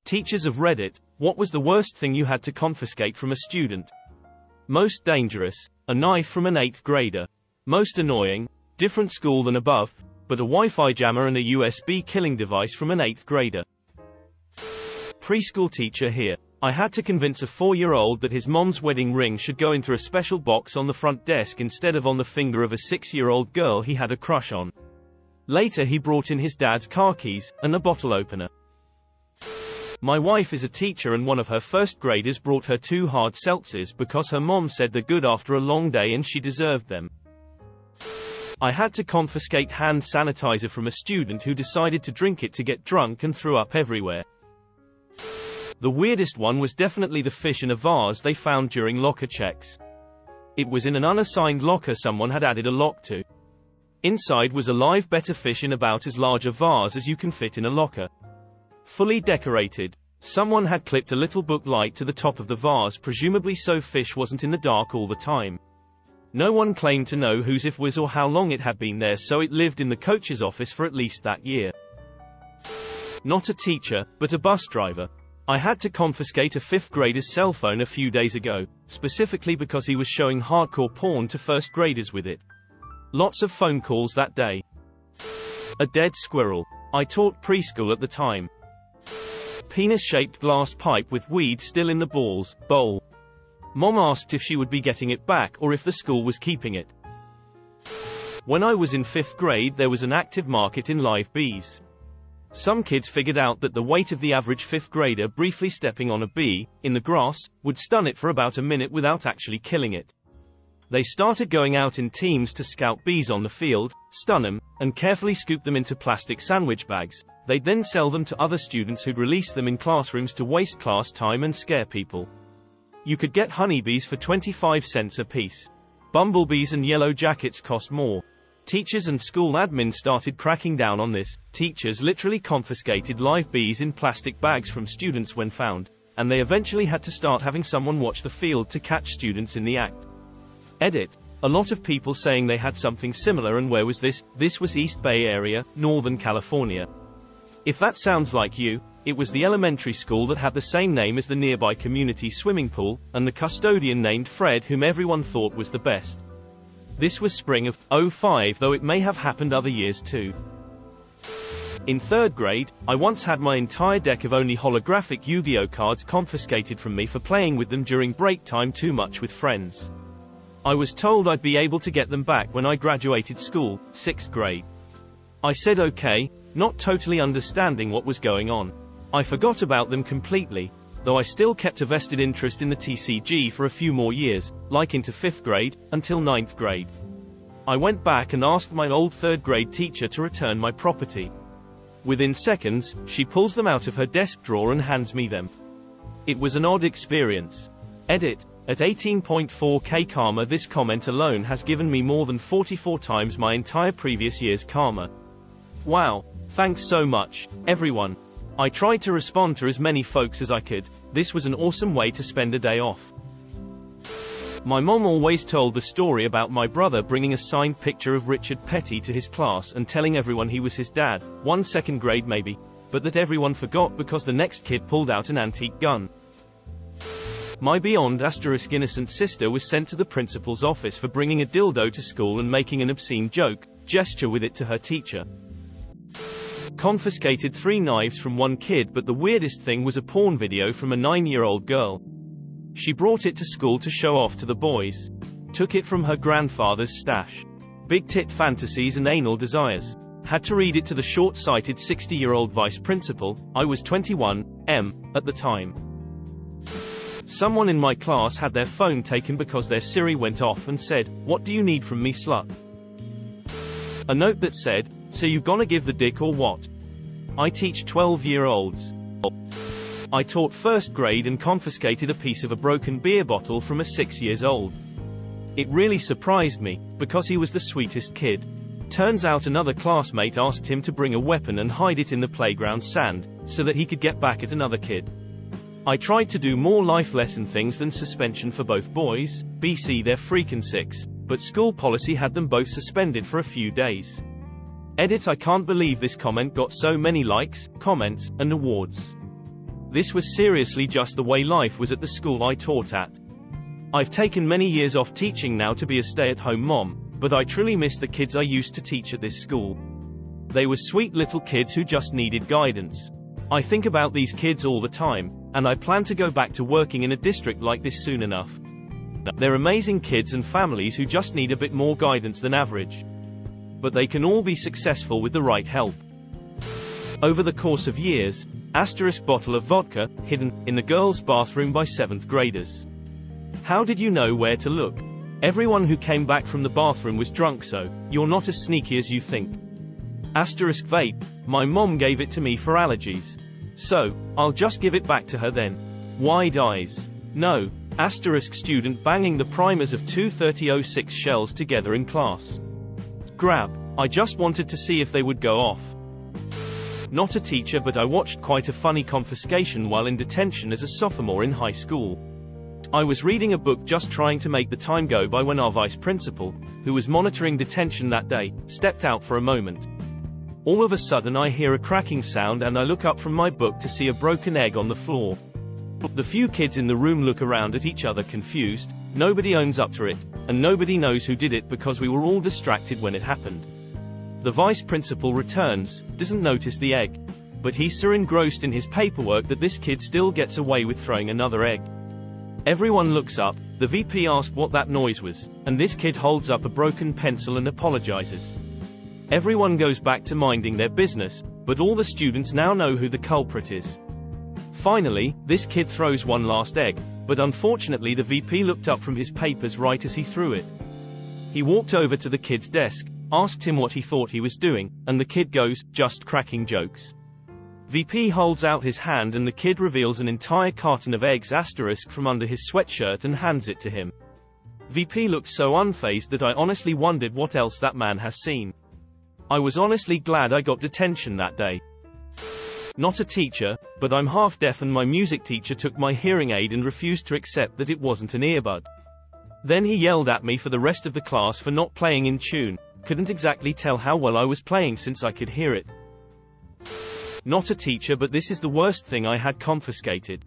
Teachers of Reddit, what was the worst thing you had to confiscate from a student? Most dangerous, a knife from an 8th grader. Most annoying, different school than above, but a Wi-Fi jammer and a USB killing device from an 8th grader. Preschool teacher here. I had to convince a 4-year-old that his mom's wedding ring should go into a special box on the front desk instead of on the finger of a 6-year-old girl he had a crush on. Later he brought in his dad's car keys, and a bottle opener. My wife is a teacher and one of her first graders brought her 2 hard seltzers because her mom said they're good after a long day and she deserved them. I had to confiscate hand sanitizer from a student who decided to drink it to get drunk and threw up everywhere. The weirdest one was definitely the fish in a vase they found during locker checks. It was in an unassigned locker someone had added a lock to. Inside was a live betta fish in about as large a vase as you can fit in a locker. Fully decorated. Someone had clipped a little book light to the top of the vase, presumably so fish wasn't in the dark all the time. No one claimed to know whose it was or how long it had been there, so it lived in the coach's office for at least that year. Not a teacher, but a bus driver. I had to confiscate a 5th grader's cell phone a few days ago, specifically because he was showing hardcore porn to 1st graders with it. Lots of phone calls that day. A dead squirrel. I taught preschool at the time. Penis-shaped glass pipe with weed still in the bowl. Mom asked if she would be getting it back or if the school was keeping it. When I was in 5th grade there was an active market in live bees. Some kids figured out that the weight of the average 5th grader briefly stepping on a bee, in the grass, would stun it for about a minute without actually killing it. They started going out in teams to scout bees on the field, stun them, and carefully scoop them into plastic sandwich bags. They'd then sell them to other students who'd release them in classrooms to waste class time and scare people. You could get honeybees for 25 cents a piece. Bumblebees and yellow jackets cost more. Teachers and school admin started cracking down on this. Teachers literally confiscated live bees in plastic bags from students when found, and they eventually had to start having someone watch the field to catch students in the act. Edit. A lot of people saying they had something similar, and where was this? This was East Bay Area, Northern California. If that sounds like you, it was the elementary school that had the same name as the nearby community swimming pool, and the custodian named Fred, whom everyone thought was the best. This was spring of '05, though it may have happened other years too. In 3rd grade, I once had my entire deck of only holographic Yu-Gi-Oh cards confiscated from me for playing with them during break time too much with friends. I was told I'd be able to get them back when I graduated school, 6th grade. I said okay, not totally understanding what was going on. I forgot about them completely, though I still kept a vested interest in the TCG for a few more years, like into 5th grade, until 9th grade. I went back and asked my old 3rd grade teacher to return my property. Within seconds, she pulls them out of her desk drawer and hands me them. It was an odd experience. Edit. At 18.4k karma, this comment alone has given me more than 44 times my entire previous year's karma. Wow. Thanks so much, everyone. I tried to respond to as many folks as I could. This was an awesome way to spend a day off. My mom always told the story about my brother bringing a signed picture of Richard Petty to his class and telling everyone he was his dad, 2nd grade maybe, but that everyone forgot because the next kid pulled out an antique gun. My beyond * innocent sister was sent to the principal's office for bringing a dildo to school and making an obscene gesture with it to her teacher. Confiscated 3 knives from one kid, but the weirdest thing was a porn video from a 9-year-old girl. She brought it to school to show off to the boys. Took it from her grandfather's stash. Big tit fantasies and anal desires. Had to read it to the short-sighted 60-year-old vice principal. I was 21, at the time. Someone in my class had their phone taken because their Siri went off and said, "What do you need from me, slut?" A note that said, "So you gonna give the dick or what?" I teach 12-year-olds. I taught 1st grade and confiscated a piece of a broken beer bottle from a 6-year-old. It really surprised me, because he was the sweetest kid. Turns out another classmate asked him to bring a weapon and hide it in the playground sand, so that he could get back at another kid. I tried to do more life lesson things than suspension for both boys. BC, they're freaking 6, but school policy had them both suspended for a few days. Edit. I can't believe this comment got so many likes, comments, and awards. This was seriously just the way life was at the school I taught at. I've taken many years off teaching now to be a stay-at-home mom, but I truly miss the kids I used to teach at this school. They were sweet little kids who just needed guidance. I think about these kids all the time, and I plan to go back to working in a district like this soon enough. They're amazing kids and families who just need a bit more guidance than average. But they can all be successful with the right help. Over the course of years, * bottle of vodka, hidden in the girls' bathroom by 7th graders. How did you know where to look? Everyone who came back from the bathroom was drunk, so you're not as sneaky as you think. * vape, my mom gave it to me for allergies. So, I'll just give it back to her then. Wide eyes. No. * student banging the primers of two 3006 shells together in class. Grab. I just wanted to see if they would go off. Not a teacher, but I watched quite a funny confiscation while in detention as a sophomore in high school. I was reading a book just trying to make the time go by when our vice principal, who was monitoring detention that day, stepped out for a moment. All of a sudden I hear a cracking sound and I look up from my book to see a broken egg on the floor. The few kids in the room look around at each other confused, nobody owns up to it, and nobody knows who did it because we were all distracted when it happened. The vice principal returns, doesn't notice the egg. But he's so engrossed in his paperwork that this kid still gets away with throwing another egg. Everyone looks up, the VP asks what that noise was, and this kid holds up a broken pencil and apologizes. Everyone goes back to minding their business, but all the students now know who the culprit is. Finally, this kid throws one last egg, but unfortunately the VP looked up from his papers right as he threw it. He walked over to the kid's desk, asked him what he thought he was doing, and the kid goes, "Just cracking jokes." VP holds out his hand and the kid reveals an entire carton of eggs * from under his sweatshirt and hands it to him. VP looked so unfazed that I honestly wondered what else that man has seen. I was honestly glad I got detention that day. Not a teacher, but I'm half deaf and my music teacher took my hearing aid and refused to accept that it wasn't an earbud. Then he yelled at me for the rest of the class for not playing in tune, couldn't exactly tell how well I was playing since I could hear it. Not a teacher, but this is the worst thing I had confiscated.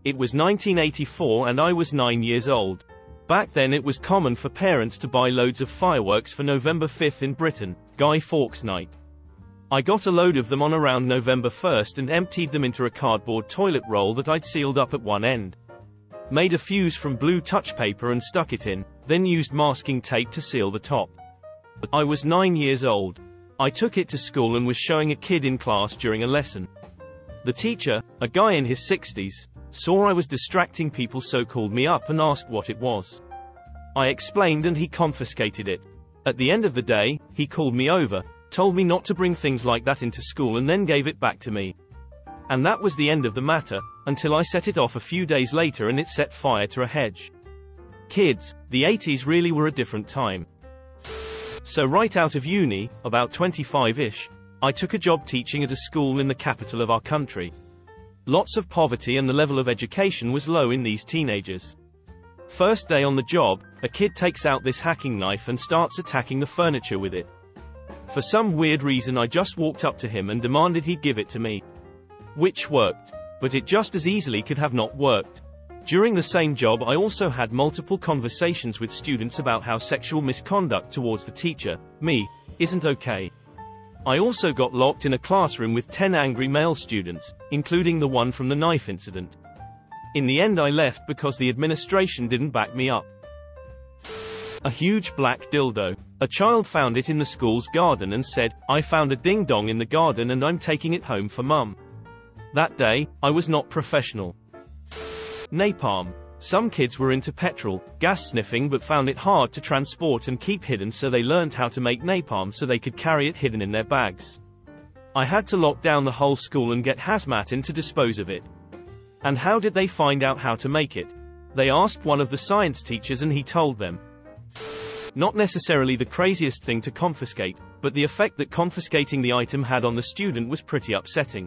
It was 1984 and I was 9 years old. Back then it was common for parents to buy loads of fireworks for November 5th in Britain, Guy Fawkes Night. I got a load of them on around November 1st and emptied them into a cardboard toilet roll that I'd sealed up at one end. Made a fuse from blue touch paper and stuck it in, then used masking tape to seal the top. I was 9 years old. I took it to school and was showing a kid in class during a lesson. The teacher, a guy in his 60s, saw I was distracting people, so called me up and asked what it was. I explained and he confiscated it. At the end of the day, he called me over, told me not to bring things like that into school and then gave it back to me. And that was the end of the matter, until I set it off a few days later and it set fire to a hedge. Kids, the 80s really were a different time. So right out of uni, about 25-ish, I took a job teaching at a school in the capital of our country. Lots of poverty and the level of education was low in these teenagers. First day on the job, a kid takes out this hacking knife and starts attacking the furniture with it. For some weird reason I just walked up to him and demanded he give it to me. Which worked. But it just as easily could have not worked. During the same job I also had multiple conversations with students about how sexual misconduct towards the teacher, me, isn't okay. I also got locked in a classroom with 10 angry male students, including the one from the knife incident. In the end I left because the administration didn't back me up. A huge black dildo. A child found it in the school's garden and said, "I found a ding-dong in the garden and I'm taking it home for mum." That day, I was not professional. Napalm. Some kids were into petrol, gas sniffing but found it hard to transport and keep hidden, so they learned how to make napalm so they could carry it hidden in their bags. I had to lock down the whole school and get hazmat in to dispose of it. And how did they find out how to make it? They asked one of the science teachers and he told them. Not necessarily the craziest thing to confiscate, but the effect that confiscating the item had on the student was pretty upsetting.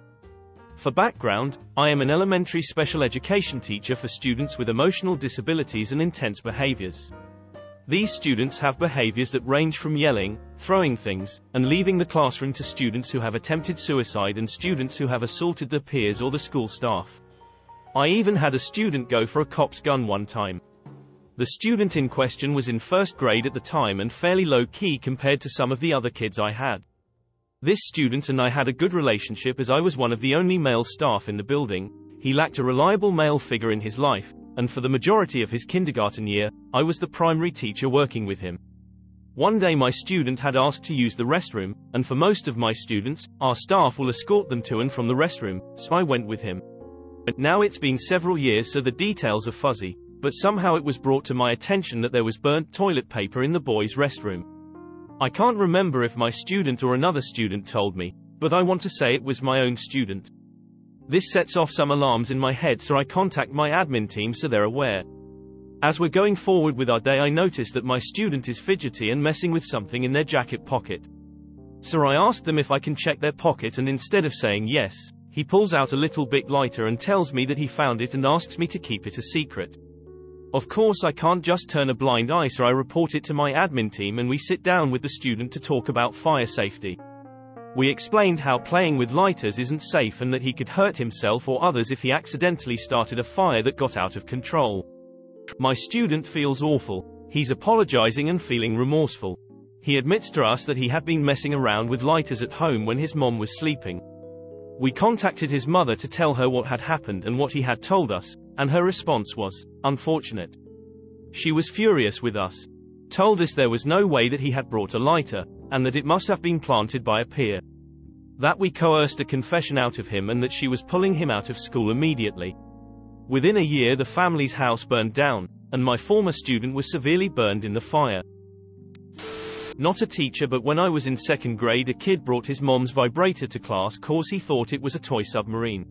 For background, I am an elementary special education teacher for students with emotional disabilities and intense behaviors. These students have behaviors that range from yelling, throwing things, and leaving the classroom to students who have attempted suicide and students who have assaulted their peers or the school staff. I even had a student go for a cop's gun one time. The student in question was in first grade at the time and fairly low-key compared to some of the other kids I had. This student and I had a good relationship as I was one of the only male staff in the building. He lacked a reliable male figure in his life, and for the majority of his kindergarten year, I was the primary teacher working with him. One day my student had asked to use the restroom, and for most of my students, our staff will escort them to and from the restroom, so I went with him. Now it's been several years so the details are fuzzy, but somehow it was brought to my attention that there was burnt toilet paper in the boys' restroom. I can't remember if my student or another student told me, but I want to say it was my own student. This sets off some alarms in my head, so I contact my admin team so they're aware. As we're going forward with our day, I notice that my student is fidgety and messing with something in their jacket pocket. So I ask them if I can check their pocket, and instead of saying yes, he pulls out a little big lighter and tells me that he found it and asks me to keep it a secret. Of course I can't just turn a blind eye, so I report it to my admin team and we sit down with the student to talk about fire safety. We explained how playing with lighters isn't safe and that he could hurt himself or others if he accidentally started a fire that got out of control. My student feels awful. He's apologizing and feeling remorseful. He admits to us that he had been messing around with lighters at home when his mom was sleeping. We contacted his mother to tell her what had happened and what he had told us, and her response was, "Unfortunate." She was furious with us. Told us there was no way that he had brought a lighter, and that it must have been planted by a peer. That we coerced a confession out of him and that she was pulling him out of school immediately. Within a year the family's house burned down, and my former student was severely burned in the fire. Not a teacher, but when I was in second grade a kid brought his mom's vibrator to class cause he thought it was a toy submarine.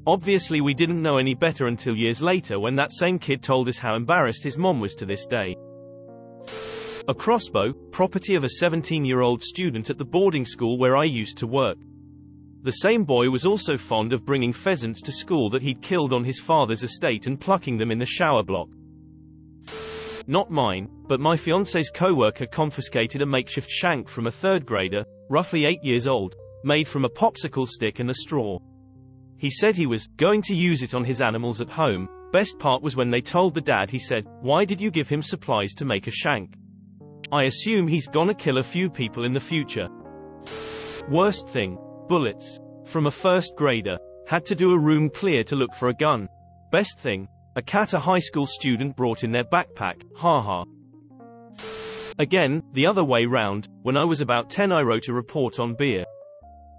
Obviously we didn't know any better until years later when that same kid told us how embarrassed his mom was to this day. A crossbow, property of a 17-year-old student at the boarding school where I used to work. The same boy was also fond of bringing pheasants to school that he'd killed on his father's estate and plucking them in the shower block. Not mine, but my fiancé's co-worker confiscated a makeshift shank from a third grader, roughly 8 years old, made from a popsicle stick and a straw. He said he was going to use it on his animals at home. Best part was when they told the dad, he said, "Why did you give him supplies to make a shank? I assume he's gonna kill a few people in the future." Worst thing. Bullets. From a first grader. Had to do a room clear to look for a gun. Best thing. A cat a high school student brought in their backpack, haha. Again, the other way round, when I was about 10 I wrote a report on beer.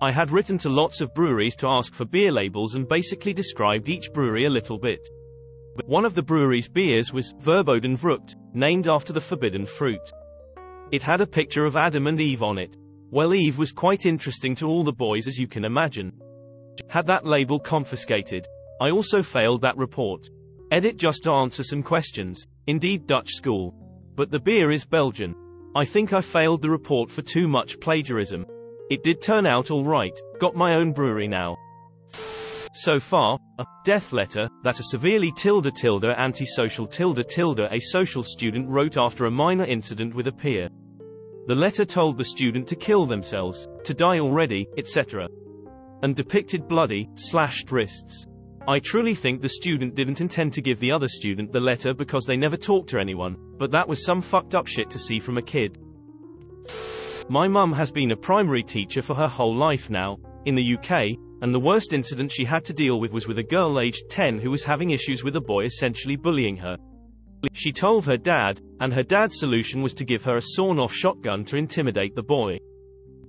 I had written to lots of breweries to ask for beer labels and basically described each brewery a little bit. But one of the brewery's beers was Verboten Frucht, named after the forbidden fruit. It had a picture of Adam and Eve on it. Well, Eve was quite interesting to all the boys, as you can imagine. Had that label confiscated. I also failed that report. Edit just to answer some questions. Indeed, Dutch school. But the beer is Belgian. I think I failed the report for too much plagiarism. It did turn out all right. Got my own brewery now. So far, a death letter that a severely antisocial a social student wrote after a minor incident with a peer. The letter told the student to kill themselves, to die already, etc. And depicted bloody, slashed wrists. I truly think the student didn't intend to give the other student the letter because they never talked to anyone, but that was some fucked up shit to see from a kid. My mum has been a primary teacher for her whole life now, in the UK, and the worst incident she had to deal with was with a girl aged 10 who was having issues with a boy essentially bullying her. She told her dad, and her dad's solution was to give her a sawn-off shotgun to intimidate the boy.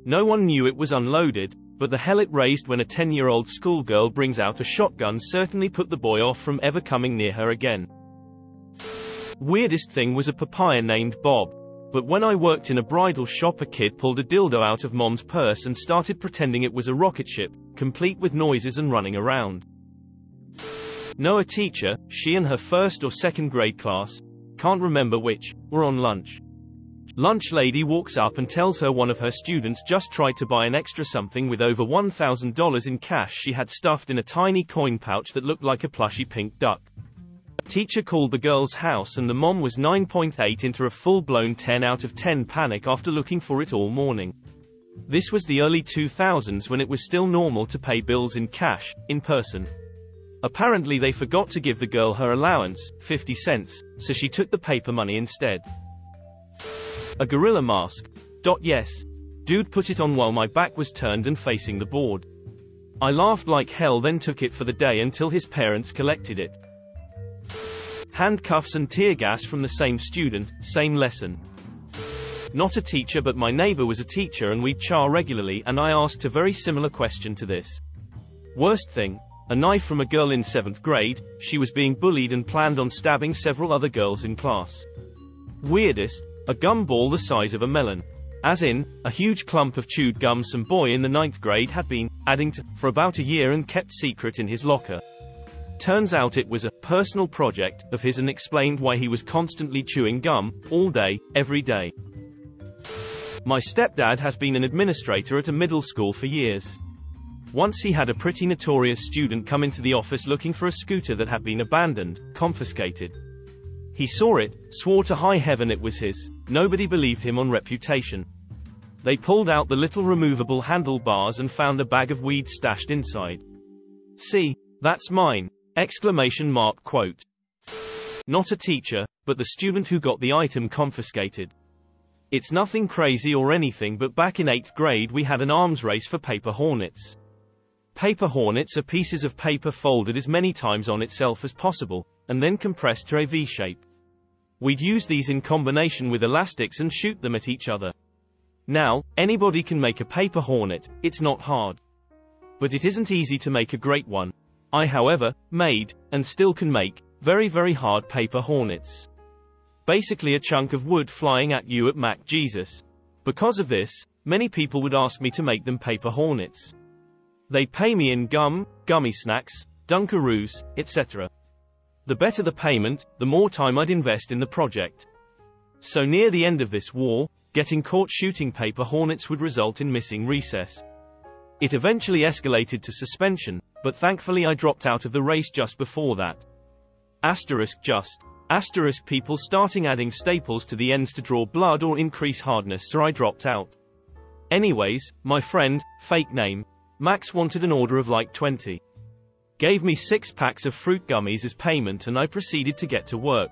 No one knew it was unloaded, but the hell it raised when a 10-year-old schoolgirl brings out a shotgun certainly put the boy off from ever coming near her again. Weirdest thing was a papaya named Bob. But when I worked in a bridal shop a kid pulled a dildo out of mom's purse and started pretending it was a rocket ship, complete with noises and running around. No, a teacher, she and her first or second grade class, can't remember which, were on lunch. Lunch lady walks up and tells her one of her students just tried to buy an extra something with over $1,000 in cash she had stuffed in a tiny coin pouch that looked like a plushy pink duck. Teacher called the girl's house and the mom was 9.8 into a full-blown 10 out of 10 panic after looking for it all morning. This was the early 2000s when it was still normal to pay bills in cash, in person. Apparently they forgot to give the girl her allowance, 50 cents, so she took the paper money instead. A gorilla mask. Yes. Dude put it on while my back was turned and facing the board. I laughed like hell, then took it for the day until his parents collected it. Handcuffs and tear gas from the same student, same lesson. Not a teacher, but my neighbor was a teacher and we'd char regularly, and I asked a very similar question to this. Worst thing, a knife from a girl in 7th grade, she was being bullied and planned on stabbing several other girls in class. Weirdest, a gum ball the size of a melon. As in, a huge clump of chewed gum some boy in the 9th grade had been adding to for about a year and kept secret in his locker. Turns out it was a personal project of his and explained why he was constantly chewing gum, all day, every day. My stepdad has been an administrator at a middle school for years. Once he had a pretty notorious student come into the office looking for a scooter that had been abandoned, confiscated. He saw it, swore to high heaven it was his. Nobody believed him on reputation. They pulled out the little removable handlebars and found a bag of weed stashed inside. "See, that's mine!" Exclamation mark quote. Not a teacher, but the student who got the item confiscated. It's nothing crazy or anything, but back in 8th grade we had an arms race for paper hornets. Paper hornets are pieces of paper folded as many times on itself as possible, and then compressed to a V shape. We'd use these in combination with elastics and shoot them at each other. Now, anybody can make a paper hornet, it's not hard. But it isn't easy to make a great one. I, however, made, and still can make, very very hard paper hornets. Basically a chunk of wood flying at you at Mac Jesus. Because of this, many people would ask me to make them paper hornets. They'd pay me in gum, gummy snacks, Dunkaroos, etc. The better the payment, the more time I'd invest in the project. So near the end of this war, getting caught shooting paper hornets would result in missing recess. It eventually escalated to suspension, but thankfully I dropped out of the race just before that. Asterisk people starting adding staples to the ends to draw blood or increase hardness, so I dropped out. Anyways, my friend, fake name, Max, wanted an order of like 20. Gave me 6 packs of fruit gummies as payment and I proceeded to get to work.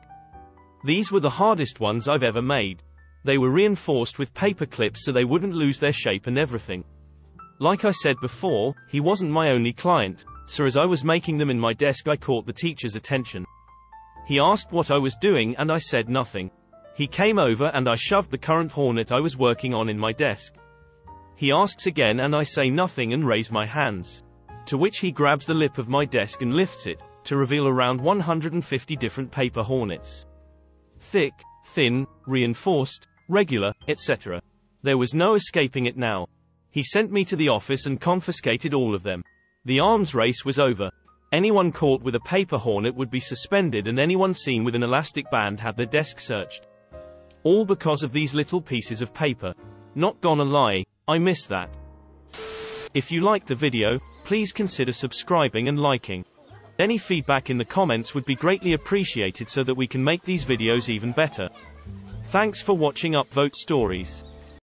These were the hardest ones I've ever made. They were reinforced with paper clips so they wouldn't lose their shape and everything. Like I said before, he wasn't my only client, so as I was making them in my desk I caught the teacher's attention. He asked what I was doing and I said nothing. He came over and I shoved the current hornet I was working on in my desk. He asks again and I say nothing and raise my hands. To which he grabs the lip of my desk and lifts it, to reveal around 150 different paper hornets. Thick, thin, reinforced, regular, etc. There was no escaping it now. He sent me to the office and confiscated all of them. The arms race was over. Anyone caught with a paper hornet would be suspended and anyone seen with an elastic band had their desk searched. All because of these little pieces of paper. Not gonna lie, I miss that. If you liked the video, please consider subscribing and liking. Any feedback in the comments would be greatly appreciated so that we can make these videos even better. Thanks for watching Upvote Stories.